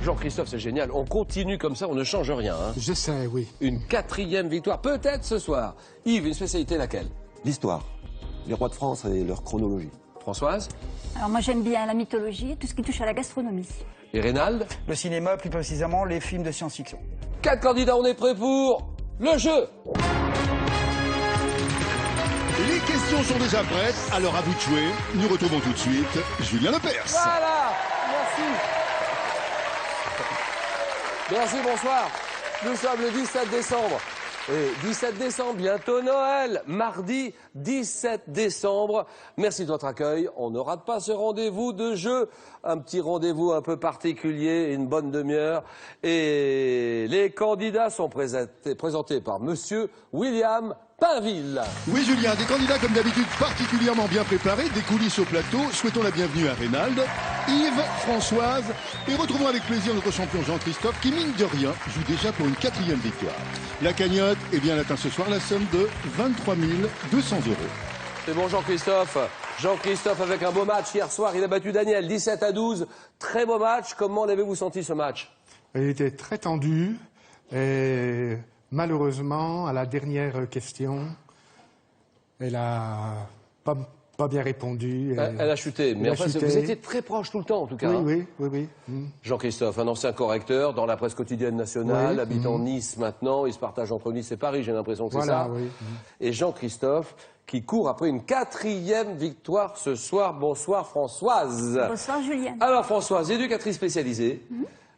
Jean-Christophe, c'est génial. On continue comme ça, on ne change rien. Hein. Je sais, oui. Une 4e victoire, peut-être ce soir. Yves, une spécialité laquelle? L'histoire. Les rois de France et leur chronologie. Françoise? Alors moi j'aime bien la mythologie, tout ce qui touche à la gastronomie. Et Reynald? Le cinéma, plus précisément les films de science-fiction. 4 candidats, on est prêts pour le jeu. Les questions sont déjà prêtes, alors à vous de jouer. Nous retrouvons tout de suite Julien Lepers. Voilà, merci. Merci, bonsoir. Nous sommes le 17 décembre. Et 17 décembre, bientôt Noël, mardi 17 décembre. Merci de votre accueil. On ne rate pas ce rendez-vous de jeu. Un petit rendez-vous un peu particulier, une bonne demi-heure. Et les candidats sont présentés par Monsieur William Pinville. Oui Julien, des candidats comme d'habitude particulièrement bien préparés, des coulisses au plateau. Souhaitons la bienvenue à Reynald, Yves, Françoise et retrouvons avec plaisir notre champion Jean-Christophe qui, mine de rien, joue déjà pour une 4e victoire. La cagnotte, eh bien, elle atteint ce soir la somme de 23 200 €. C'est bon Jean-Christophe. Jean-Christophe avec un beau match hier soir, il a battu Daniel 17-12. Très beau match. Comment l'avez-vous senti ce match? Il était très tendu et malheureusement, à la dernière question, elle a pas bien répondu. Elle a chuté, mais enfin, vous étiez très proche tout le temps en tout cas. Oui, oui. Jean-Christophe, un ancien correcteur dans la presse quotidienne nationale, habitant Nice maintenant, il se partage entre Nice et Paris, j'ai l'impression que c'est ça. Oui. Et Jean-Christophe qui court après une 4e victoire ce soir. Bonsoir Françoise. Bonsoir Julien. Alors Françoise, éducatrice spécialisée,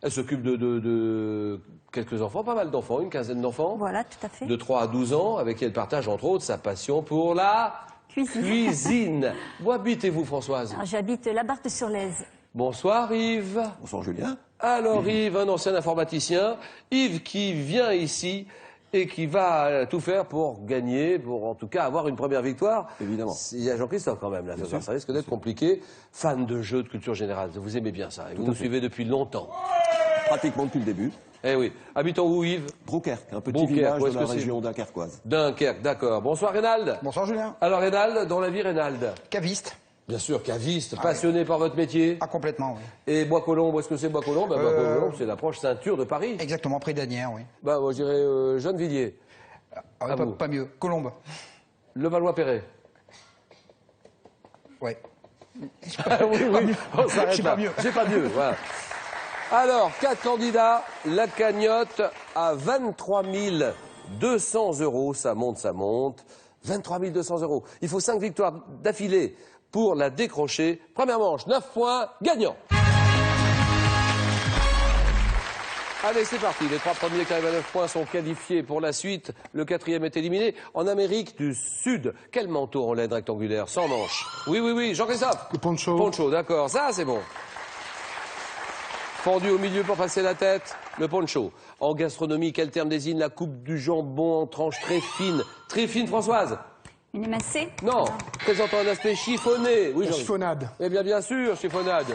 elle s'occupe de quelques enfants, pas mal d'enfants, une quinzaine d'enfants. Voilà, tout à fait. De 3 à 12 ans, avec qui elle partage entre autres sa passion pour la cuisine. Où habitez-vous Françoise? J'habite la Barthe-sur-Lèze. Bonsoir Yves. Bonsoir Julien. Alors Yves, un ancien informaticien. Yves qui vient ici et qui va tout faire pour gagner, pour en tout cas avoir une première victoire. Évidemment. Il y a Jean-Christophe quand même là, ça risque d'être compliqué. Fan de jeux de culture générale, vous aimez bien ça, et vous nous suivez depuis longtemps. Pratiquement depuis le début. Eh oui. Habitant où Yves? Brouquerque, un petit village de la région dunkerquoise. Dunkerque, d'accord. Bonsoir Reynald. Bonsoir Julien. Alors Reynald, dans la vie Reynald? Caviste. Bien sûr, caviste, passionné par votre métier. Ah, complètement, oui. Et Bois-Colombes, où est-ce que c'est Bois-Colombes? Bois-Colombes, c'est l'approche ceinture de Paris. Exactement, près d'Asnières, oui. Bah, moi, je dirais Gennevilliers. Ah, oui, pas mieux. Colombes. Le Valois-Perret. Ouais. Oui. On s'arrête J'ai là. pas mieux. J'ai pas mieux, voilà. Alors, 4 candidats, la cagnotte à 23 200 €. Ça monte. 23 200 €. Il faut 5 victoires d'affilée pour la décrocher. Première manche, 9 points, gagnant. Allez, c'est parti. Les 3 premiers qui arrivent à 9 points sont qualifiés pour la suite. Le 4e est éliminé. En Amérique du Sud, quel manteau en laine rectangulaire, sans manches? Oui, Jean-Christophe. Le poncho. Poncho, d'accord. Ça, c'est bon. Fendu au milieu pour passer la tête, le poncho. En gastronomie, quel terme désigne la coupe du jambon en tranches très fines? Très fines, Françoise? Une émincée? Non. Présentant un aspect chiffonné. Oui, La Jean- chiffonnade. Eh bien sûr, chiffonnade.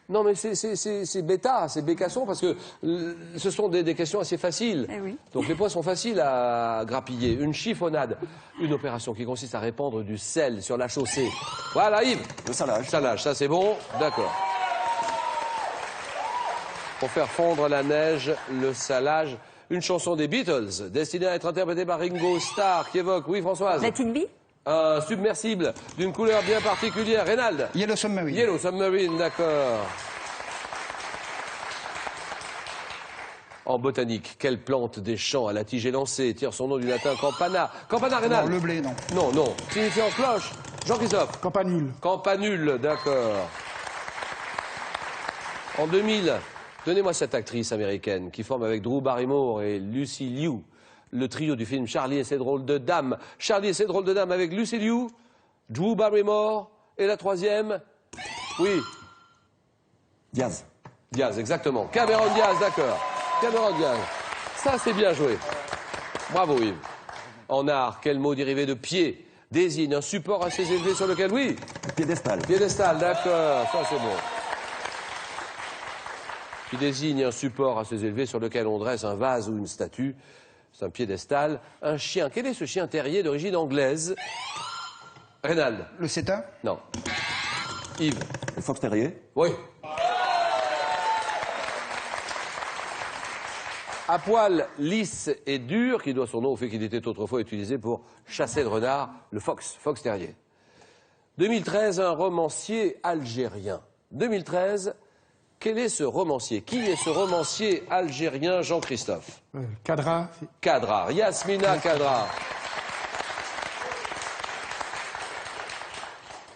Non, mais c'est bêta, c'est bécasson, parce que ce sont des questions assez faciles. Eh oui. Donc les points sont faciles à grappiller. Une chiffonnade, une opération qui consiste à répandre du sel sur la chaussée. Voilà, Yves. Le salage. Salage, ça c'est bon, d'accord. Pour faire fondre la neige, le salage, une chanson des Beatles, destinée à être interprétée par Ringo Starr, qui évoque, oui Françoise? Let it be? Un submersible d'une couleur bien particulière. Reynald? Yellow Submarine. Yellow Submarine, d'accord. En botanique, quelle plante des champs à la tige élancée tire son nom du latin campana? Campana, Reynald? Non, le blé, non. Non. Signifiant cloche. Jean-Christophe? Campanule. Campanule, d'accord. En 2000, donnez-moi cette actrice américaine qui forme avec Drew Barrymore et Lucy Liu le trio du film Charlie et ses drôles de dames. Charlie et ses drôles de dames avec Lucy Liu, Drew Barrymore et la 3e, oui, Diaz. Diaz, exactement. Cameron Diaz, d'accord. Cameron Diaz. Ça, c'est bien joué. Bravo, Yves. En art, quel mot dérivé de pied désigne un support assez élevé sur lequel, oui, Piédestal. piédestal, d'accord, ça c'est bon. Qui désigne un support assez élevé sur lequel on dresse un vase ou une statue. C'est un piédestal. Un chien. Quel est ce chien terrier d'origine anglaise? Reynald? Le CETA? Non. Yves. Le fox terrier. Oui. À poil lisse et dur, qui doit son nom au fait qu'il était autrefois utilisé pour chasser le renard, le fox terrier. 2013, un romancier algérien. 2013, quel est ce romancier? Qui est ce romancier algérien, Jean-Christophe? Kadra. Kadra, Yasmina Kadra.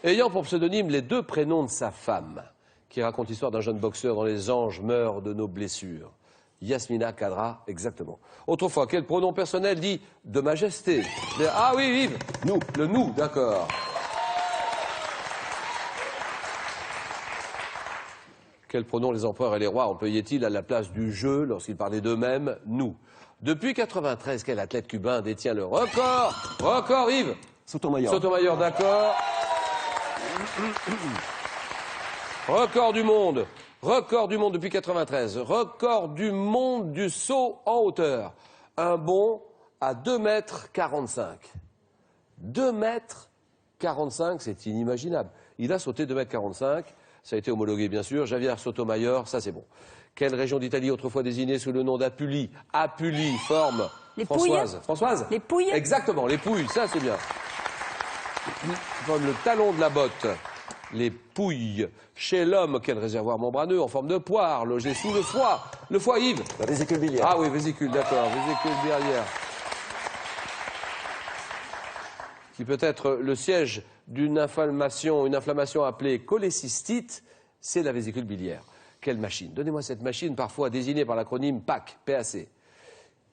Ayant pour pseudonyme les deux prénoms de sa femme, qui raconte l'histoire d'un jeune boxeur dont les anges meurent de nos blessures. Yasmina Kadra, exactement. Autrefois, quel pronom personnel dit de majesté? Ah oui, Yves. Nous. Le nous, d'accord. Quel pronom les empereurs et les rois employaient-ils à la place du je lorsqu'ils parlaient d'eux-mêmes? Nous. Depuis 93, quel athlète cubain détient le record? Record, Yves. Sotomayor. Sotomayor, d'accord. Record du monde. Record du monde depuis 93. Record du monde du saut en hauteur. Un bond à 2,45 m. 2,45 m, c'est inimaginable. Il a sauté 2,45 m. Ça a été homologué, bien sûr. Javier Sotomayor, ça c'est bon. Quelle région d'Italie autrefois désignée sous le nom d'Apulie? Apulie, forme. Les Françoise. Pouilles. Françoise? Les Pouilles. Exactement, les Pouilles, ça c'est bien. Comme le talon de la botte. Les Pouilles. Chez l'homme, quel réservoir membraneux en forme de poire, logé sous le foie? Le foie, Yves? La vésicule biliaire. Ah oui, vésicule, d'accord, vésicule biliaire. Qui peut être le siège d'une inflammation appelée cholécystite, c'est la vésicule biliaire. Quelle machine? Donnez-moi cette machine, parfois désignée par l'acronyme PAC, PAC.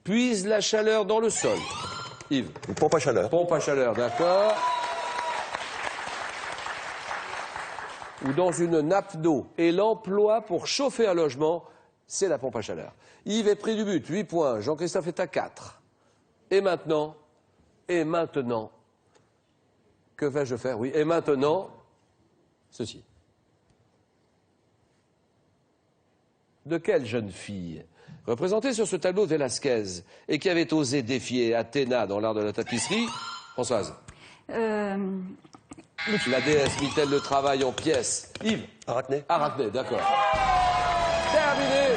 Puise la chaleur dans le sol. Yves? Une pompe à chaleur. Pompe à chaleur, d'accord. Ou dans une nappe d'eau. Et l'emploi pour chauffer un logement, c'est la pompe à chaleur. Yves est pris du but, 8 points. Jean-Christophe est à 4. Et maintenant, que vais-je faire? Oui, et maintenant, ceci. De quelle jeune fille, représentée sur ce tableau Velasquez, et qui avait osé défier Athéna dans l'art de la tapisserie? Françoise? La déesse mit-elle le travail en pièces? Yves? Arachné. Arachné, d'accord. Terminé.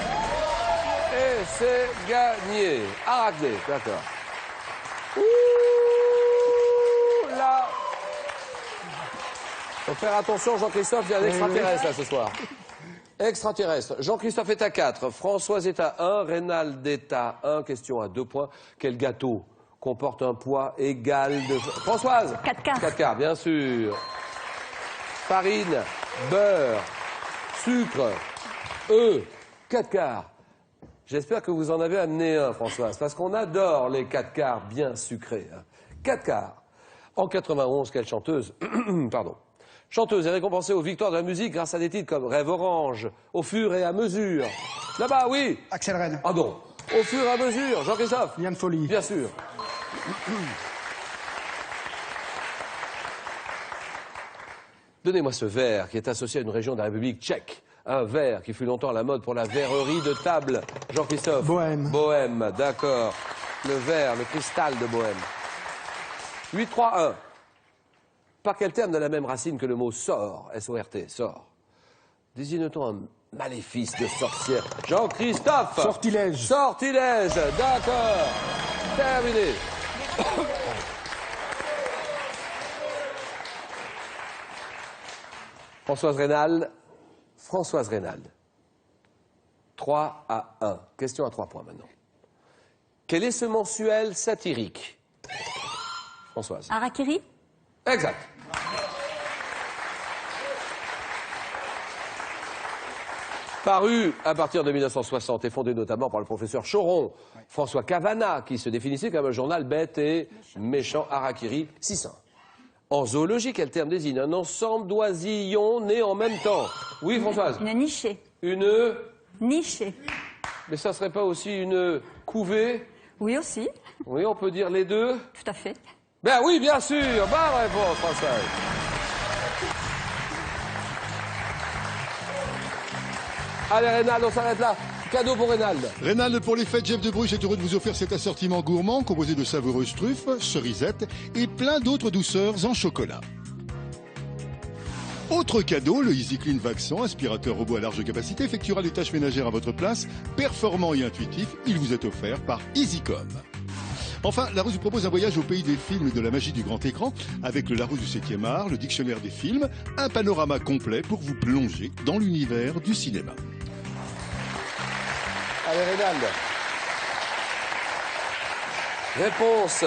Et c'est gagné. Arachné, d'accord. Ouh là. Faut faire attention, Jean-Christophe, il y a un extraterrestre là ce soir. Extraterrestre. Jean-Christophe est à 4, Françoise est à 1, Reynald est à 1, question à 2 points. Quel gâteau comporte un poids égal de... Françoise? 4 quarts. 4 quarts, bien sûr. Farine, beurre, sucre, 4 quarts. J'espère que vous en avez amené un, Françoise, parce qu'on adore les 4 quarts bien sucrés. 4 quarts. En 91, quelle chanteuse pardon. Chanteuse est récompensée aux victoires de la musique grâce à des titres comme Rêve Orange, Au fur et à mesure. Là-bas, oui. Axel Red. Ah non. Au fur et à mesure. Jean-Christophe. Yann Folly. Bien sûr. Donnez-moi ce verre qui est associé à une région de la République tchèque. Un verre qui fut longtemps à la mode pour la verrerie de table. Jean-Christophe. Bohème. Bohème, d'accord. Le verre, le cristal de Bohème. 8-3-1. Par quel terme de la même racine que le mot sort, S-O-R-T, sort, désigne-t-on un maléfice de sorcière? Jean-Christophe. Sortilège. Sortilège, d'accord. Terminé. Françoise Reynald. Françoise Reynald. 3-1. Question à 3 points maintenant. Quel est ce mensuel satirique? Françoise. Harakiri. Exact. Paru à partir de 1960 et fondé notamment par le professeur Choron, François Cavana, qui se définissait comme un journal bête et méchant. Harakiri, 600. En zoologie, quel terme désigne un ensemble d'oisillons nés en même temps? Oui, Françoise. Une nichée. Une... Nichée. Mais ça serait pas aussi une couvée? Oui aussi. Oui, on peut dire les deux? Tout à fait. Ben oui, bien sûr. Bonne réponse, Françoise. Allez, Reynald, on s'arrête là. Cadeau pour Reynald. Reynald, pour les fêtes, Jeff de Bruges est heureux de vous offrir cet assortiment gourmand composé de savoureuses truffes, cerisettes et plein d'autres douceurs en chocolat. Autre cadeau, le Easy Clean Vaxan, aspirateur robot à large capacité, effectuera les tâches ménagères à votre place. Performant et intuitif, il vous est offert par EasyCom. Enfin, Larousse vous propose un voyage au pays des films et de la magie du grand écran avec le Larousse du 7e art, le dictionnaire des films, un panorama complet pour vous plonger dans l'univers du cinéma. Allez, Reynald. Réponse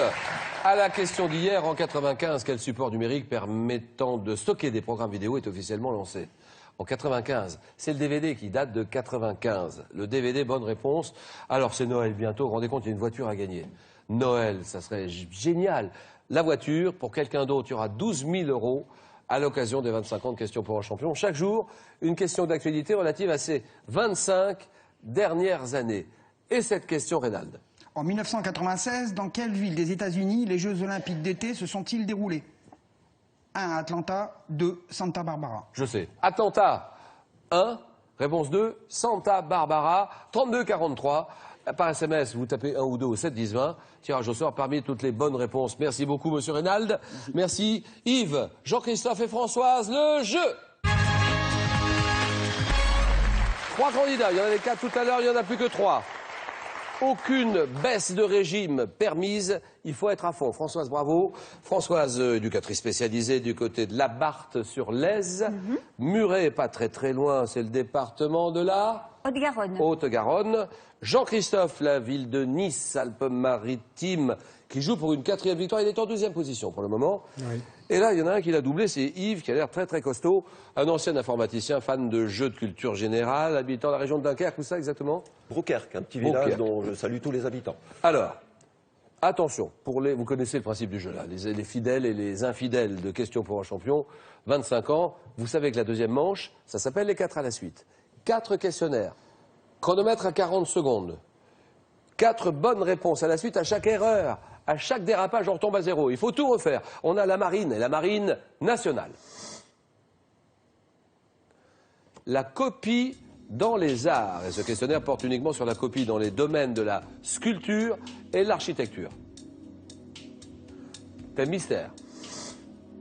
à la question d'hier. En 95, quel support numérique permettant de stocker des programmes vidéo est officiellement lancé? En 95, c'est le DVD qui date de 95. Le DVD, bonne réponse. Alors, c'est Noël bientôt. Vous vous rendez compte, il y a une voiture à gagner. Noël, ça serait génial. La voiture, pour quelqu'un d'autre, il y aura 12 000 € à l'occasion des 25 ans de Questions pour un champion. Chaque jour, une question d'actualité relative à ces 25 dernières années. Et cette question, Reynald? En 1996, dans quelle ville des États-Unis les Jeux Olympiques d'été se sont-ils déroulés? 1. Atlanta, 2. Santa Barbara. Je sais. Atlanta, 1. Réponse 2. Santa Barbara, 3243. Par SMS, vous tapez 1 ou 2 au 7 10 20. Tirage au sort parmi toutes les bonnes réponses. Merci beaucoup, monsieur Reynald. Merci Yves, Jean-Christophe et Françoise. Le jeu. 3 candidats. Il y en avait 4 tout à l'heure, il n'y en a plus que 3. Aucune baisse de régime permise, il faut être à fond. Françoise, bravo. Françoise, éducatrice spécialisée du côté de la Barthe sur l'Aise. Muret, pas très très loin, c'est le département de la Haute-Garonne. Haute-Garonne. Jean-Christophe, la ville de Nice, Alpes-Maritimes, qui joue pour une 4e victoire. Il est en 2e position pour le moment. Oui. Et là, il y en a un qui l'a doublé, c'est Yves, qui a l'air très très costaud. Un ancien informaticien, fan de jeux de culture générale, habitant la région de Dunkerque. Où ça exactement? Brouquerque, un petit village Brouquerque. dont je salue tous les habitants. Alors, attention, vous connaissez le principe du jeu là, les fidèles et les infidèles de Questions pour un champion, 25 ans, vous savez que la deuxième manche, ça s'appelle les 4 à la suite. 4 questionnaires, chronomètre à 40 secondes, 4 bonnes réponses à la suite. À chaque erreur, à chaque dérapage, on retombe à 0. Il faut tout refaire. On a la marine et la marine nationale. La copie dans les arts. Et ce questionnaire porte uniquement sur la copie dans les domaines de la sculpture et l'architecture. Thème mystère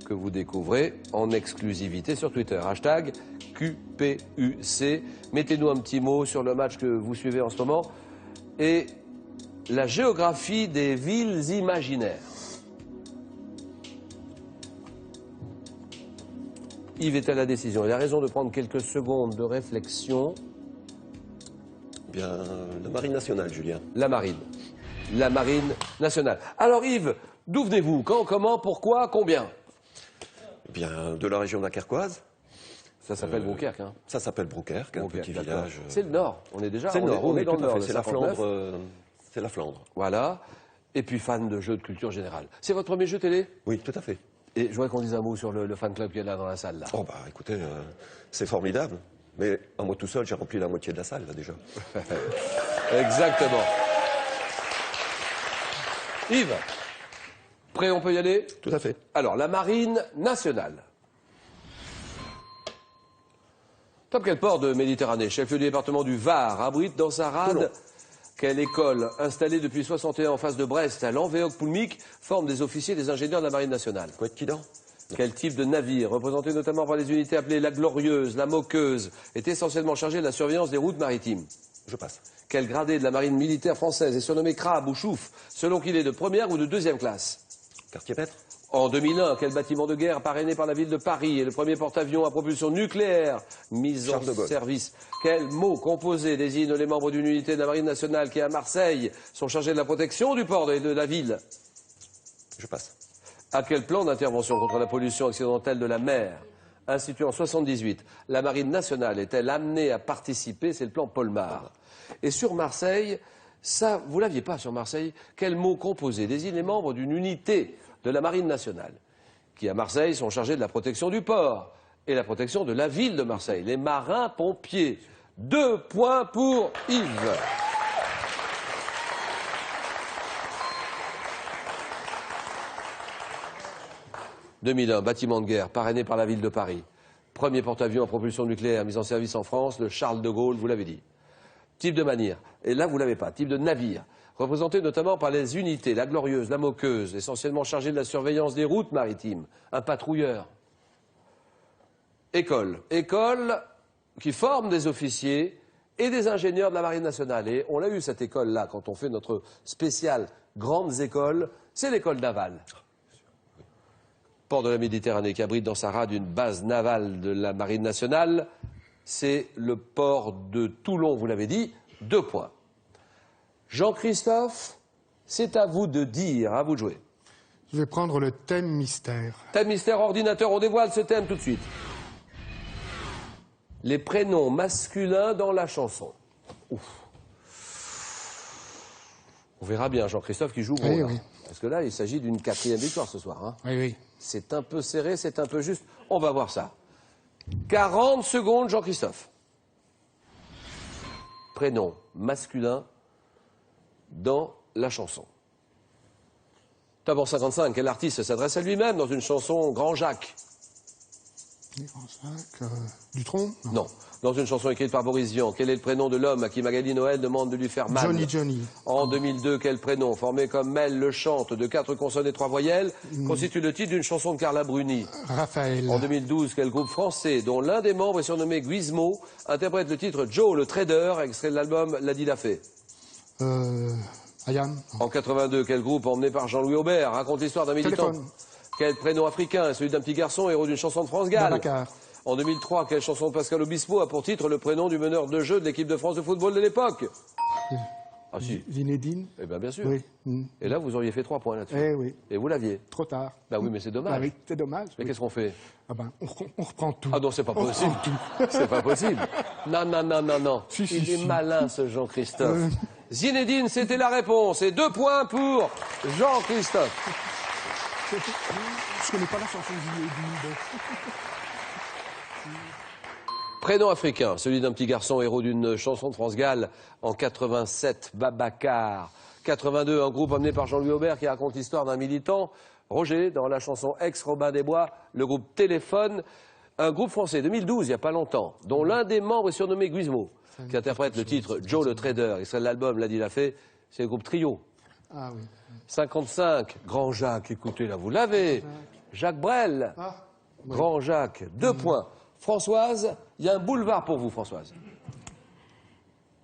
que vous découvrez en exclusivité sur Twitter. Hashtag QPUC. Mettez-nous un petit mot sur le match que vous suivez en ce moment. Et la géographie des villes imaginaires. Yves est à la décision. Il a raison de prendre quelques secondes de réflexion. Bien, la marine nationale, Julien. La marine. La marine nationale. Alors Yves, d'où venez-vous? Quand, comment, pourquoi, combien? Bien, de la région dunkerquoise. Ça s'appelle Brouquerque, hein? Ça s'appelle Brouquerque, un Brouquerque, petit d'accord. village. C'est le nord. On est déjà C'est le nord, on est oui, dans tout le à nord. fait. le C'est la 59. Flandre. C'est la Flandre. Voilà. Et puis fan de jeux de culture générale. C'est votre premier jeu télé? Oui, tout à fait. Et je voudrais qu'on dise un mot sur le fan club qui est là dans la salle, là. Oh bah écoutez, c'est formidable. Mais à moi tout seul, j'ai rempli la moitié de la salle, là, déjà. Exactement. Yves, prêt, on peut y aller? Tout à fait. Alors, la marine nationale. Top quel port de Méditerranée, chef-lieu du département du Var, abrite dans sa rade Toulon. quelle école, installée depuis 61 en face de Brest, à Lanvéoc-Poulmic, forme des officiers et des ingénieurs de la marine nationale? Quoi de Quidan? Quel type de navire, représenté notamment par les unités appelées la Glorieuse, la Moqueuse, est essentiellement chargé de la surveillance des routes maritimes? Je passe. Quel gradé de la marine militaire française est surnommé crabe ou chouf, selon qu'il est de première ou de deuxième classe? Quartier-maître? En 2001, quel bâtiment de guerre parrainé par la ville de Paris est le premier porte-avions à propulsion nucléaire mis en Charles de Gaulle. service? Quel mot composé désigne les membres d'une unité de la marine nationale qui, à Marseille, sont chargés de la protection du port et de la ville? Je passe. À quel plan d'intervention contre la pollution accidentelle de la mer, institué en 78, la marine nationale est-elle amenée à participer? C'est le plan Polmar. Et sur Marseille, ça, vous l'aviez pas sur Marseille, quel mot composé désigne les membres d'une unité de la marine nationale qui, à Marseille, sont chargés de la protection du port et la protection de la ville de Marseille? Les marins-pompiers. 2 points pour Yves. « 2001, bâtiment de guerre, parrainé par la ville de Paris. Premier porte-avions à propulsion nucléaire mis en service en France, le Charles de Gaulle, vous l'avez dit. Type de manière, et là vous l'avez pas, type de navire, représenté notamment par les unités, la Glorieuse, la Moqueuse, essentiellement chargée de la surveillance des routes maritimes. Un patrouilleur. École. École qui forme des officiers et des ingénieurs de la Marine nationale. Et on l'a eu, cette école-là, quand on fait notre spéciale Grandes écoles, c'est l'école navale. Port de la Méditerranée, qui abrite dans sa rade une base navale de la Marine nationale. C'est le port de Toulon, vous l'avez dit, 2 points. Jean-Christophe, c'est à vous de dire, à vous de jouer. Je vais prendre le thème mystère. Thème mystère ordinateur, on dévoile ce thème tout de suite. Les prénoms masculins dans la chanson. Ouf. On verra bien Jean-Christophe qui joue gros, Oui, là. oui. Parce que là, il s'agit d'une 4e victoire ce soir. Hein. Oui, oui. C'est un peu serré, c'est un peu juste. On va voir ça. 40 secondes, Jean-Christophe. Prénom masculin dans la chanson. D'abord 55, quel artiste s'adresse à lui-même dans une chanson Grand Jacques? Dutronc? Non. Dans une chanson écrite par Boris Vian, quel est le prénom de l'homme à qui Magali Noël demande de lui faire mal? Johnny. En 2002, quel prénom, formé comme Mel le chante de 4 consonnes et 3 voyelles, constitue le titre d'une chanson de Carla Bruni? Raphaël. En 2012, quel groupe français, dont l'un des membres est surnommé Guizmo, interprète le titre Joe le Trader, extrait de l'album La Dit la Fée? Ayam. En 82, quel groupe emmené par Jean-Louis Aubert raconte l'histoire d'un militant? Téléphone. Quel prénom africain est celui d'un petit garçon, héros d'une chanson de France Gall? Babacar. En 2003, quelle chanson de Pascal Obispo a pour titre le prénom du meneur de jeu de l'équipe de France de football de l'époque? Ah si. Zinedine. Eh bien, bien sûr. Oui. Et là, vous auriez fait 3 points là-dessus. Eh oui. Et vous l'aviez. Trop tard. Bah oui, mais c'est dommage. Ah oui, c'est dommage. Mais oui. qu'est-ce qu'on fait? Ah ben, on reprend tout. Ah non, c'est pas On possible. reprend tout. C'est pas possible. Non, non, non, non, non. Si, si, Il est si. malin, ce Jean-Christophe. Zinedine, c'était la réponse. Et 2 points pour Jean-Christophe. Je connais pas la chanson de Zinedine. Prénom africain, celui d'un petit garçon héros d'une chanson de France Gall en 87, Babacar. 82, un groupe emmené par Jean-Louis Aubert qui raconte l'histoire d'un militant. Roger, dans la chanson Ex-Robin des Bois, le groupe Téléphone. Un groupe français, 2012, il n'y a pas longtemps, dont l'un des membres est surnommé Guizmo, qui interprète le titre Joe le Trader, extrait de l'album L'a Dit la Fée, c'est le groupe Trio. Ah oui. 55, Grand Jacques, écoutez là, vous l'avez. Jacques Brel, Ah, oui. Grand Jacques, 2 points. Françoise, il y a un boulevard pour vous, Françoise.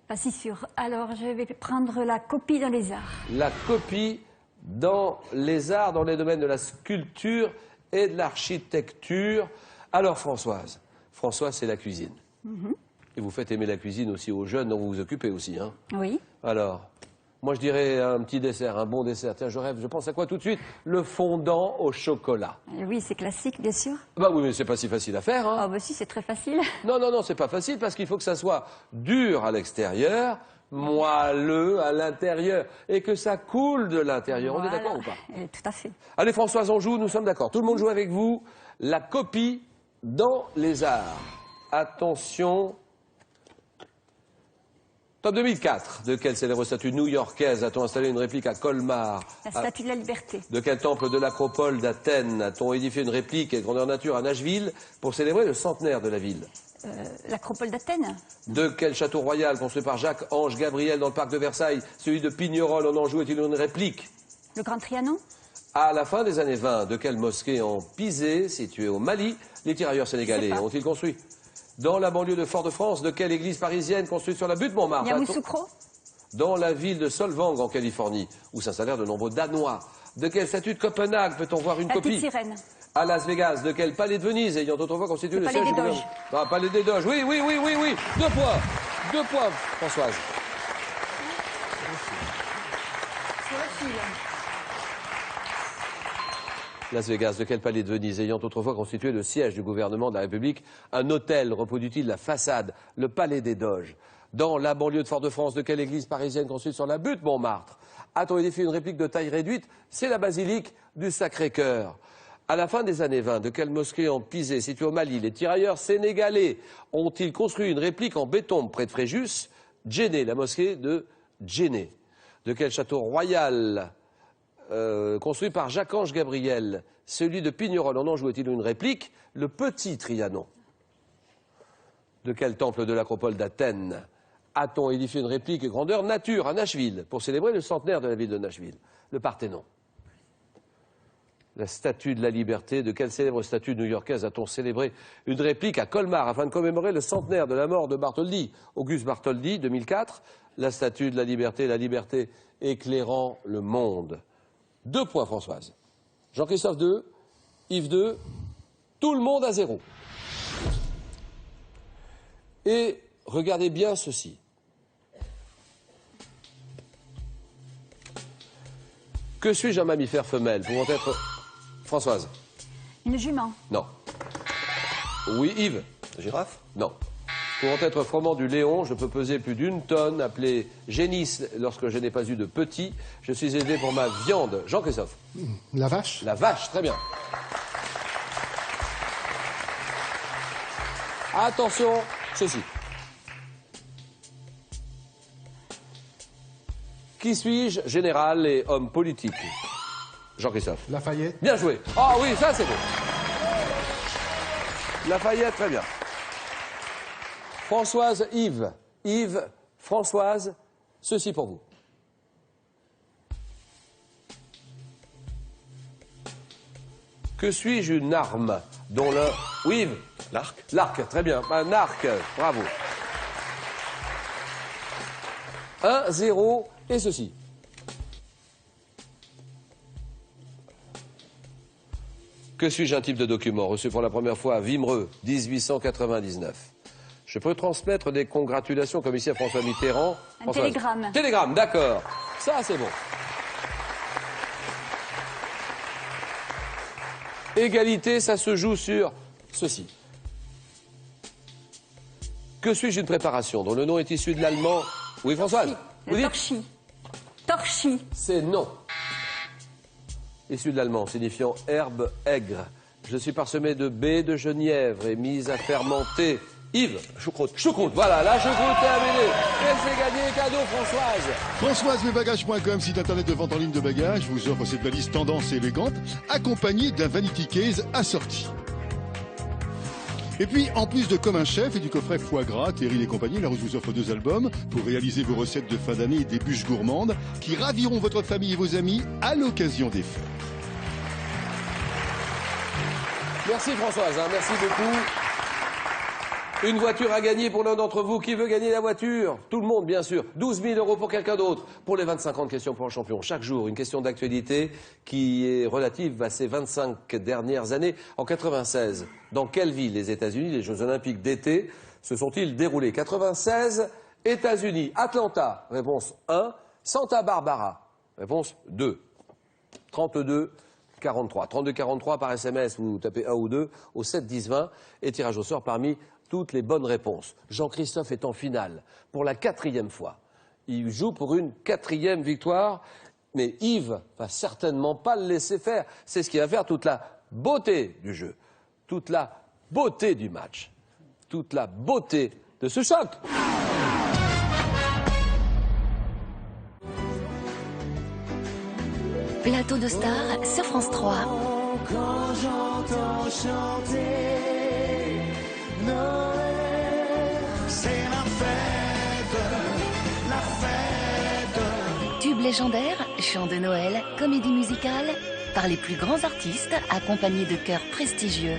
Pas si sûr. Alors, je vais prendre la copie dans les arts. La copie dans les arts, dans les domaines de la sculpture et de l'architecture. Alors, Françoise, c'est la cuisine. Et vous faites aimer la cuisine aussi aux jeunes dont vous vous occupez aussi, hein? Oui. Alors, moi je dirais un petit dessert, un bon dessert. Tiens, je rêve, je pense à quoi tout de suite? Le fondant au chocolat. Oui, c'est classique, bien sûr. Bah oui, mais c'est pas si facile à faire, hein? Ah, bah si, c'est très facile. Non, non, non, c'est pas facile parce qu'il faut que ça soit dur à l'extérieur, moelleux à l'intérieur et que ça coule de l'intérieur. On est Voilà. d'accord ou pas? Tout à fait. Allez, Françoise, on joue, nous sommes d'accord. Tout le monde joue avec vous. La copie dans les arts. Attention. Top 2004. De quelle célèbre statue new-yorkaise a-t-on installé une réplique à Colmar? La statue de la liberté. De quel temple de l'Acropole d'Athènes a-t-on édifié une réplique et grandeur nature à Nashville pour célébrer le centenaire de la ville? L'Acropole d'Athènes. De quel château royal construit par Jacques-Ange Gabriel dans le parc de Versailles, celui de Pignerol en Anjou, est-il une réplique? Le Grand Trianon. À la fin des années 20, de quelle mosquée en Pisé, située au Mali, les tirailleurs sénégalais Je sais pas. ont-ils construit? Dans la banlieue de Fort-de-France, de quelle église parisienne construite sur la butte Montmartre? Yamoussoukro. Dans la ville de Solvang, en Californie, où s'installèrent de nombreux Danois. De quelle statue de Copenhague peut-on voir une La copie? petite sirène. À Las Vegas, de quel palais de Venise ayant autrefois constitué le palais siège des du Doges. gouvernement? Ah, palais des Doges, oui, oui, oui, oui, oui. 2 points. 2 points, Françoise. Las Vegas, de quel palais de Venise ayant autrefois constitué le siège du gouvernement de la République, un hôtel reproduit-il la façade, le palais des Doges? Dans la banlieue de Fort-de-France, de quelle église parisienne construite sur la butte Montmartre a-t-on édifié une réplique de taille réduite? C'est la basilique du Sacré-Cœur. À la fin des années 20, de quelle mosquée en Pisé, située au Mali, les tirailleurs sénégalais ont-ils construit une réplique en béton près de Fréjus? Djenné, la mosquée de Djenné. De quel château royal construit par Jacques-Ange Gabriel, celui de Pignerol en Anjou, est-il une réplique? Le Petit Trianon. De quel temple de l'Acropole d'Athènes a-t-on édifié une réplique grandeur nature à Nashville pour célébrer le centenaire de la ville de Nashville? Le Parthénon. La statue de la liberté. De quelle célèbre statue new-yorkaise a-t-on célébré une réplique à Colmar afin de commémorer le centenaire de la mort de Bartholdi? Auguste Bartholdi, 2004. La statue de la liberté éclairant le monde. 2 points, Françoise. Jean-Christophe 2, Yves 2, tout le monde à 0. Et regardez bien ceci. Que suis-je un mammifère femelle pouvant être... Françoise? Une jument. Non. Oui, Yves? Girafe? Non. Pouvant être froment du Léon, je peux peser plus d'1 tonne, appelé génisse lorsque je n'ai pas eu de petit. Je suis aidé pour ma viande. Jean-Christophe? La vache? La vache, très bien. Attention, ceci. Qui suis-je, général et homme politique? Jean-Christophe? Lafayette? Bien joué. Ah oui, ça c'est beau. Lafayette, très bien. Françoise, Yves. Yves, Françoise, ceci pour vous. Que suis-je, une arme dont le... Oui, Yves? L'arc? L'arc, très bien. Un arc, bravo. 1, 0, et ceci. Que suis-je, un type de document reçu pour la première fois à Vimereux, 1899. Je peux transmettre des congratulations comme ici à François Mitterrand. Un Françoise. télégramme. Télégramme, d'accord. Ça, c'est bon. Égalité, ça se joue sur ceci. Que suis-je, une préparation dont le nom est issu de l'allemand? Oui, Françoise? Vous Le dites? torchis. Torchis. C'est non. Issu de l'allemand, signifiant herbe aigre. Je suis parsemé de baies de genièvre et mise à fermenter. Yves? Choucroute. Choucroute, voilà, la choucroute terminée. Et c'est gagné, cadeau, Françoise. FrançoiseLesBagages.com, site internet de vente en ligne de bagages, vous offre cette valise tendance et élégante, accompagnée d'un vanity case assorti. Et puis, en plus de Comme un chef et du coffret foie gras, Terril et compagnie, la Rose vous offre 2 albums pour réaliser vos recettes de fin d'année et des bûches gourmandes qui raviront votre famille et vos amis à l'occasion des fêtes. Merci Françoise, hein, merci beaucoup. Une voiture à gagner pour l'un d'entre vous. Qui veut gagner la voiture? Tout le monde, bien sûr. 12 000 € pour quelqu'un d'autre. Pour les 25 ans de questions pour un champion. Chaque jour, une question d'actualité qui est relative à ces 25 dernières années. En 96, dans quelle ville des États-Unis les Jeux Olympiques d'été se sont-ils déroulés? 96, États-Unis. Atlanta, réponse 1. Santa Barbara, réponse 2. 32 43. 32 43 par SMS, vous tapez 1 ou 2 au 7 10 20 et tirage au sort parmi toutes les bonnes réponses. Jean-Christophe est en finale pour la 4e fois. Il joue pour une 4e victoire, mais Yves va certainement pas le laisser faire. C'est ce qui va faire toute la beauté du jeu, toute la beauté du match, toute la beauté de ce choc. Plateau de stars sur France 3. Quand j'entends chanter Noël, c'est la fête. Tube légendaire, chant de Noël, comédie musicale, par les plus grands artistes, accompagnés de chœurs prestigieux.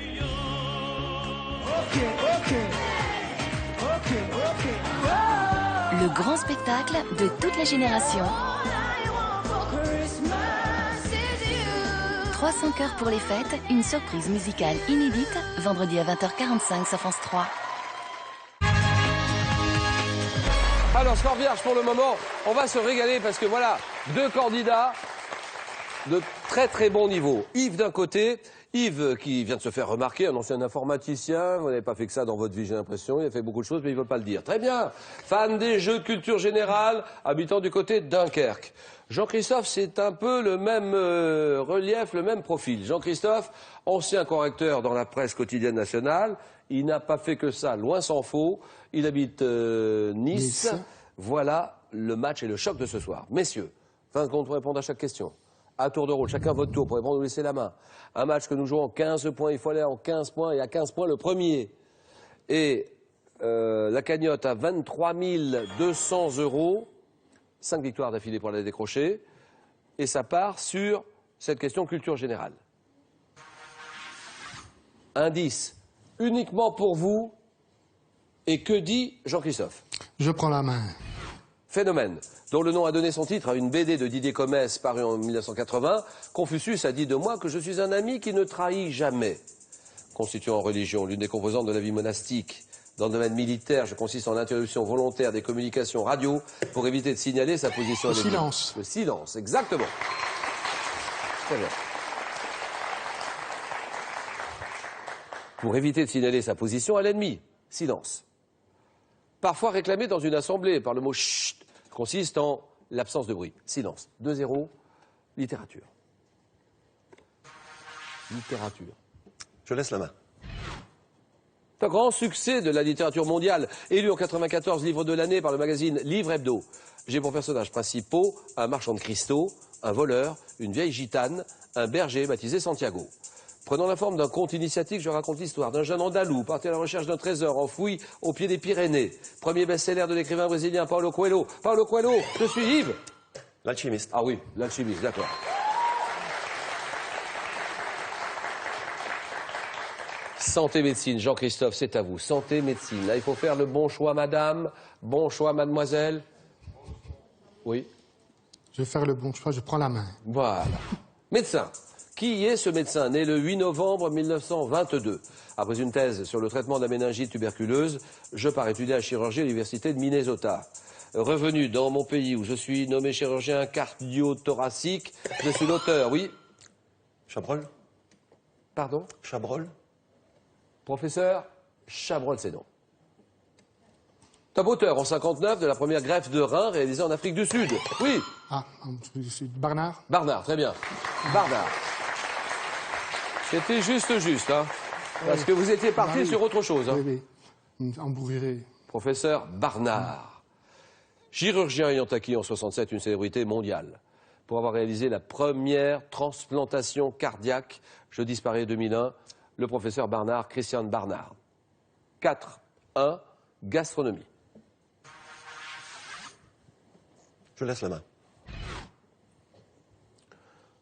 Ok. Le grand spectacle de toutes les générations. 300 chœurs pour les fêtes, une surprise musicale inédite, vendredi à 20h45 sur France 3. Alors, score vierge pour le moment, on va se régaler parce que voilà, 2 candidats de très très bon niveau. Yves d'un côté, Yves qui vient de se faire remarquer, un ancien informaticien, vous n'avez pas fait que ça dans votre vie j'ai l'impression, il a fait beaucoup de choses mais il ne veut pas le dire. Très bien, fan des jeux de culture générale, habitant du côté de Dunkerque. Jean-Christophe, c'est un peu le même relief, le même profil. Jean-Christophe, ancien correcteur dans la presse quotidienne nationale, il n'a pas fait que ça, loin s'en faut. Il habite nice. Voilà le match et le choc de ce soir. Messieurs, 20 secondes pour répondre à chaque question. À tour de rôle, chacun votre tour pour répondre ou laisser la main. Un match que nous jouons en 15 points, il faut aller en 15 points et à 15 points le premier. Et la cagnotte à 23 200 €. 5 victoires d'affilée pour la décrocher. Et ça part sur cette question culture générale. Indice uniquement pour vous. Et que dit Jean-Christophe? Je prends la main. Phénomène, dont le nom a donné son titre à une BD de Didier Commès parue en 1980. Confucius a dit de moi que je suis un ami qui ne trahit jamais. Constituant en religion l'une des composantes de la vie monastique, dans le domaine militaire, je consiste en l'interruption volontaire des communications radio pour éviter de signaler sa position à l'ennemi. silence. Le silence, exactement. Très bien. Pour éviter de signaler sa position à l'ennemi. Silence. Parfois réclamé dans une assemblée par le mot chut, consiste en l'absence de bruit. Silence. 2-0. Littérature. Littérature. Je laisse la main. C'est un grand succès de la littérature mondiale, élu en 94 livre de l'année par le magazine Livre Hebdo. J'ai pour personnages principaux un marchand de cristaux, un voleur, une vieille gitane, un berger baptisé Santiago. Prenant la forme d'un conte initiatique, je raconte l'histoire d'un jeune andalou parti à la recherche d'un trésor enfoui au pied des Pyrénées. Premier best-seller de l'écrivain brésilien Paulo Coelho. Paulo Coelho, je suis Yves. L'alchimiste. Ah oui, l'alchimiste, d'accord. Santé médecine, Jean-Christophe, c'est à vous. Santé médecine. Là, il faut faire le bon choix, madame. Bon choix, mademoiselle. Oui. Je vais faire le bon choix, je prends la main. Voilà. Médecin. Qui est ce médecin, né le 8 novembre 1922? Après une thèse sur le traitement de la méningite tuberculeuse, je pars étudier la chirurgie à l'université de Minnesota. Revenu dans mon pays où je suis nommé chirurgien cardio-thoracique, je suis l'auteur, oui. Chabrol. Pardon? Chabrol. Professeur Chabrol, c'est non. Top auteur en 59 de la première greffe de rein réalisée en Afrique du Sud. Oui. Ah, Barnard. Barnard, très bien. Barnard. C'était juste, hein. Parce que vous étiez parti sur autre chose. Hein. Oui. Embourré. Professeur Barnard. Chirurgien ayant acquis en 67 une célébrité mondiale. Pour avoir réalisé la première transplantation cardiaque, je disparais 2001, le professeur Barnard, Christian Barnard. 4-1, gastronomie. Je laisse la main.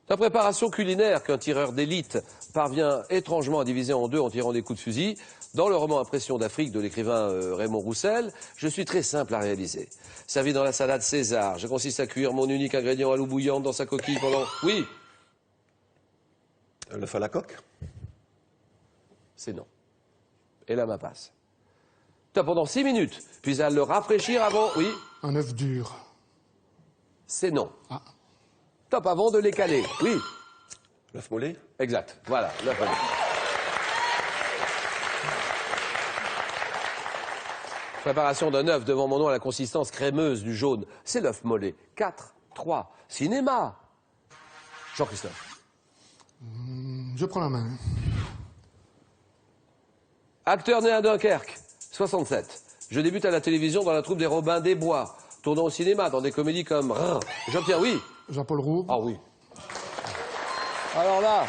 La préparation culinaire qu'un tireur d'élite parvient étrangement à diviser en deux en tirant des coups de fusil, dans le roman Impression d'Afrique de l'écrivain Raymond Roussel, je suis très simple à réaliser. Servi dans la salade César, je consiste à cuire mon unique ingrédient à l'eau bouillante dans sa coquille pendant... Oui. L'œuf à la coque. C'est non. Et la main passe. Pendant 6 minutes, puis à le rafraîchir avant... Oui. Un œuf dur. C'est non. Ah. Top avant de les caler. Oui. L'œuf mollet. Exact. Voilà, l'œuf mollet. Préparation d'un œuf devant mon nom à la consistance crémeuse du jaune. C'est l'œuf mollet. 4-3. Cinéma. Jean-Christophe. Je prends la main. Acteur né à Dunkerque. 67. Je débute à la télévision dans la troupe des Robins des Bois. Tournant au cinéma dans des comédies comme Rrr. J'obtiens, oui. Jean-Paul Rouve. Ah oui. Alors là.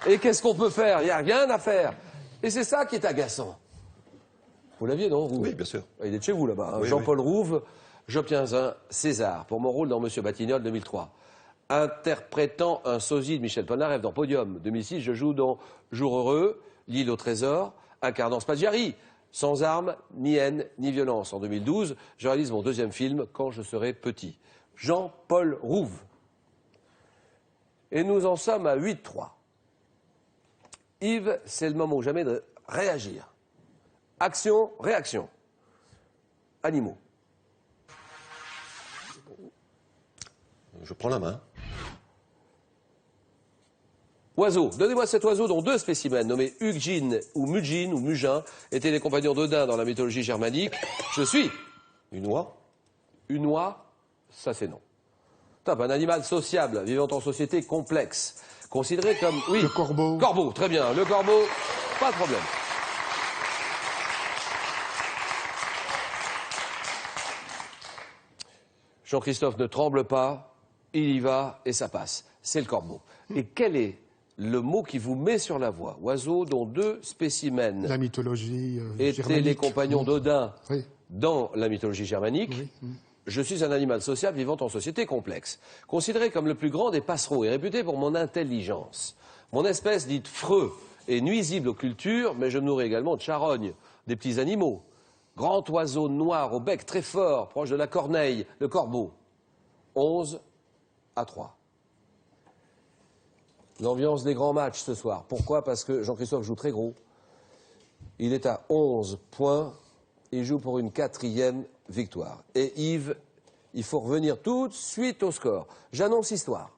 Et qu'est-ce qu'on peut faire? Il n'y a rien à faire. Et c'est ça qui est agaçant. Vous l'aviez, non vous? Oui, bien sûr. Il est de chez vous, là-bas. Hein. Oui, Jean-Paul Rouve, j'obtiens un César pour mon rôle dans Monsieur Batignolles 2003. Interprétant un sosie de Michel Polnareff dans Podium. 2006, je joue dans Jour heureux, L'île au trésor, incarnant Spaggiari. Sans armes, ni haine, ni violence. En 2012, je réalise mon deuxième film, Quand je serai petit. Jean-Paul Rouve. Et nous en sommes à 8-3. Yves, c'est le moment ou jamais de réagir. Action, réaction. Animaux. Je prends la main. Oiseaux. Donnez-moi cet oiseau dont 2 spécimens, nommés Hugin ou Mugin, étaient les compagnons d'Odin dans la mythologie germanique. Je suis. Une oie. Une oie, ça c'est non. Top, un animal sociable, vivant en société complexe. Considéré comme... Oui. Le corbeau. Corbeau, très bien. Le corbeau, pas de problème. Jean-Christophe ne tremble pas, il y va et ça passe. C'est le corbeau. Et quel est le mot qui vous met sur la voie? Oiseau dont 2 spécimens La mythologie étaient germanique. les compagnons d'Odin Oui. dans la mythologie germanique. Oui. Je suis un animal sociable vivant en société complexe. Considéré comme le plus grand des passereaux et réputé pour mon intelligence. Mon espèce dite freux est nuisible aux cultures, mais je me nourris également de charognes, des petits animaux. Grand oiseau noir au bec très fort, proche de la corneille, le corbeau. 11-3. L'ambiance des grands matchs ce soir. Pourquoi? Parce que Jean-Christophe joue très gros. Il est à 11 points. Il joue pour une 4e victoire. Et Yves, il faut revenir tout de suite au score. J'annonce histoire.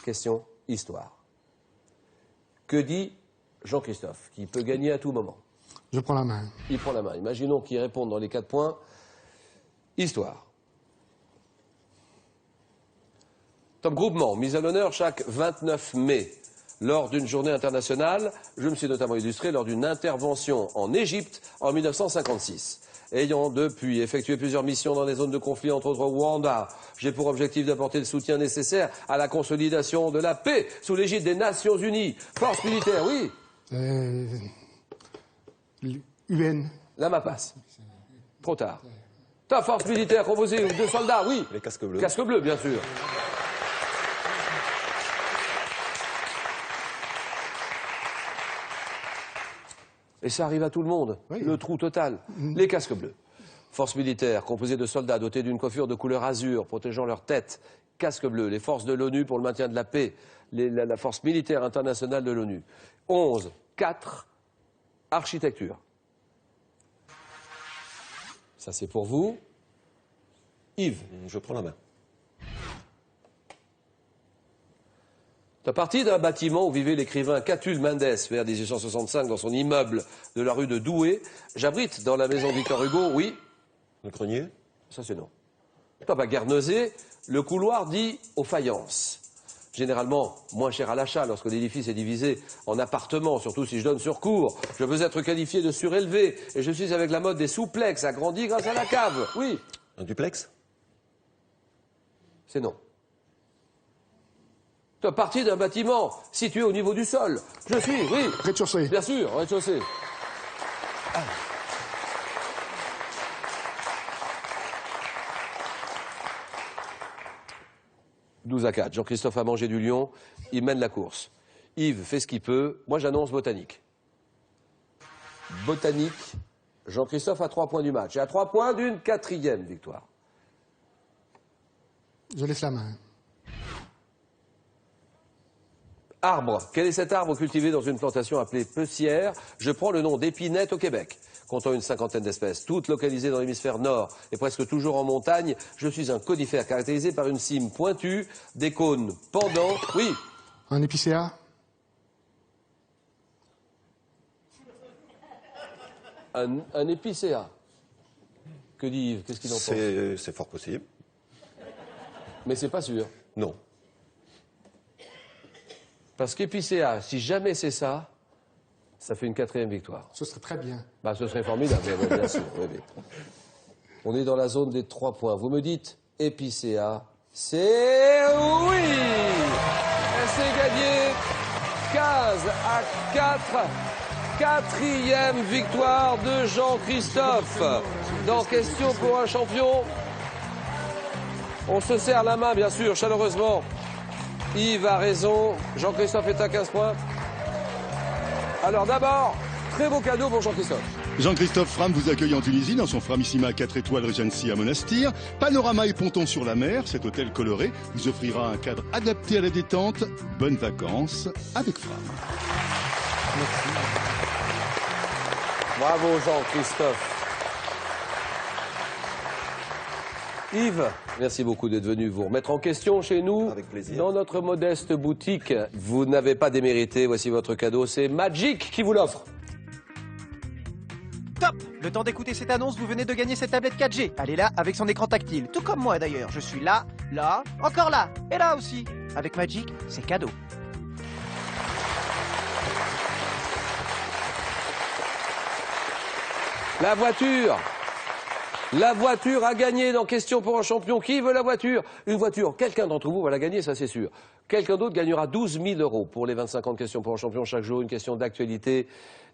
Question histoire. Que dit Jean-Christophe, qui peut gagner à tout moment? Je prends la main. Il prend la main. Imaginons qu'il réponde dans les 4 points. Histoire. Top groupement, mise à l'honneur chaque 29 mai. Lors d'une journée internationale, je me suis notamment illustré lors d'une intervention en Égypte en 1956. Ayant depuis effectué plusieurs missions dans les zones de conflit, entre autres au Rwanda, j'ai pour objectif d'apporter le soutien nécessaire à la consolidation de la paix sous l'égide des Nations Unies. Force militaire, oui. UN. La main passe. Trop tard. Ta force militaire composée de soldats, oui. Les casques bleus. Casque bleu, bien sûr. Et ça arrive à tout le monde, oui. Le trou total. Les casques bleus. Force militaire composée de soldats dotés d'une coiffure de couleur azur, protégeant leur tête. Casque bleu. Les forces de l'ONU pour le maintien de la paix. La force militaire internationale de l'ONU. 11-4. Architecture. Ça, c'est pour vous. Yves. Je prends la main. À partir d'un bâtiment où vivait l'écrivain Catulle Mendes vers 1865 dans son immeuble de la rue de Douai, j'abrite dans la maison Victor Hugo, oui. Le grenier? Ça c'est non. À Guernesey, le couloir dit aux faïences. Généralement moins cher à l'achat lorsque l'édifice est divisé en appartements, surtout si je donne sur cours. Je veux être qualifié de surélevé et je suis avec la mode des souplex agrandis grâce à la cave, oui. Un duplex? C'est non. À partir d'un bâtiment situé au niveau du sol. Je suis, oui. Rez-de-chaussée. Bien sûr, rez-de-chaussée. Ah. « 12-4. Jean-Christophe a mangé du lion. Il mène la course. Yves fait ce qu'il peut. Moi, j'annonce botanique. Botanique. Jean-Christophe a 3 points du match. Et à 3 points d'une 4e victoire. Je laisse la main. Arbre. Quel est cet arbre cultivé dans une plantation appelée Peussière? Je prends le nom d'épinette au Québec. Comptant une 50aine d'espèces, toutes localisées dans l'hémisphère nord et presque toujours en montagne, je suis un conifère caractérisé par une cime pointue, des cônes pendants. Oui. Un épicéa? Un épicéa. Que dit Yves? Qu'est-ce qu'il en pense? C'est fort possible. Mais c'est pas sûr. Non. Parce qu'épicéa, si jamais c'est ça, ça fait une 4e victoire. Ce serait très bien. Bah, ce serait formidable, bien sûr. Oui, oui. On est dans la zone des 3 points. Vous me dites épicéa, c'est oui. Et c'est gagné 15-4. 4e victoire de Jean-Christophe. Dans Question pour un champion, on se serre la main, bien sûr, chaleureusement. Yves a raison. Jean-Christophe est à 15 points. Alors d'abord, très beau cadeau pour Jean-Christophe. Jean-Christophe Fram vous accueille en Tunisie dans son Framissima 4 étoiles Regency à Monastir. Panorama et ponton sur la mer, cet hôtel coloré vous offrira un cadre adapté à la détente. Bonnes vacances avec Fram. Bravo Jean-Christophe. Yves, merci beaucoup d'être venu vous remettre en question chez nous. Avec plaisir. Dans notre modeste boutique. Vous n'avez pas démérité, voici votre cadeau. C'est Magic qui vous l'offre. Top! Le temps d'écouter cette annonce, vous venez de gagner cette tablette 4G. Elle est là avec son écran tactile. Tout comme moi d'ailleurs. Je suis là, là, encore là, et là aussi. Avec Magic, c'est cadeau. La voiture La voiture a gagné dans Question pour un champion. Qui veut la voiture? Une voiture, quelqu'un d'entre vous va la gagner, ça c'est sûr. Quelqu'un d'autre gagnera 12 000 € pour les 25 ans de Question pour un champion. Chaque jour, une question d'actualité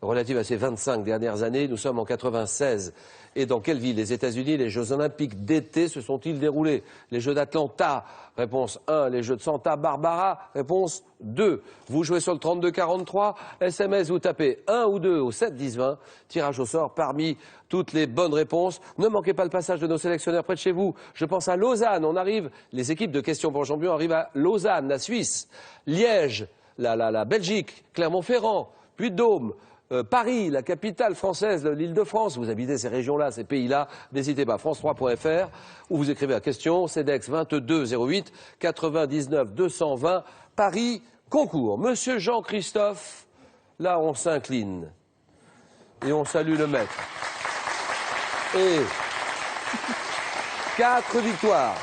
relative à ces 25 dernières années. Nous sommes en 96. Et dans quelle ville des États-Unis les Jeux Olympiques d'été se sont-ils déroulés? Les Jeux d'Atlanta, réponse 1. Les Jeux de Santa Barbara, réponse 2. Vous jouez sur le 32-43. SMS, vous tapez 1 ou 2 au 7-10-20. Tirage au sort parmi toutes les bonnes réponses. Ne manquez pas le passage de nos sélectionneurs près de chez vous. Je pense à Lausanne. On arrive, les équipes de Question pour un champion arrivent à Lausanne, la Suisse, Liège, la Belgique, Clermont-Ferrand, Puy-de-Dôme, Paris, la capitale française de l'Île-de-France. Vous habitez ces régions-là, ces pays-là. N'hésitez pas, france3.fr, ou vous écrivez à question, CEDEX 2208 99 220, Paris, concours. Monsieur Jean-Christophe, là on s'incline et on salue le maître. Et 4 victoires.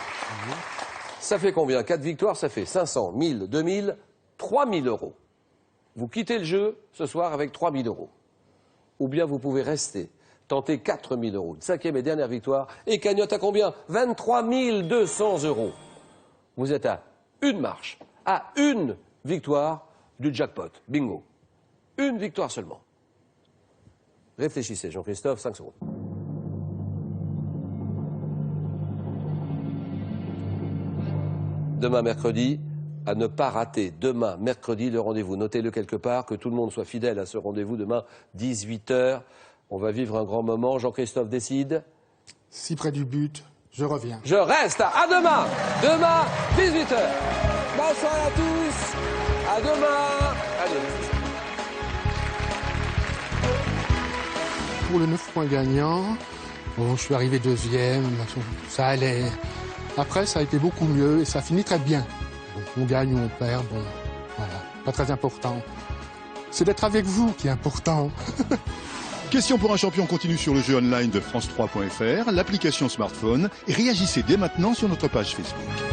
Ça fait combien? 4 victoires, ça fait 500, 1000, 2000, 3000 €. Vous quittez le jeu ce soir avec 3000 €. Ou bien vous pouvez rester, tenter 4000 €. Une 5e et dernière victoire. Et cagnotte à combien? 23 200 €. Vous êtes à une marche, à une victoire du jackpot. Bingo. Une victoire seulement. Réfléchissez, Jean-Christophe, 5 secondes. Demain, mercredi, à ne pas rater. Demain, mercredi, le rendez-vous. Notez-le quelque part, que tout le monde soit fidèle à ce rendez-vous. Demain, 18 h. On va vivre un grand moment. Jean-Christophe décide. Si près du but, je reviens. Je reste. À demain. Demain, 18 h. Bonsoir à tous. À demain. Allez. Pour le 9 points gagnant, bon, je suis arrivé 2e, ça allait. Après, ça a été beaucoup mieux et ça finit très bien. Donc, on gagne ou on perd, bon, voilà, pas très important. C'est d'être avec vous qui est important. Question pour un champion continue sur le jeu online de France3.fr, l'application smartphone, et réagissez dès maintenant sur notre page Facebook.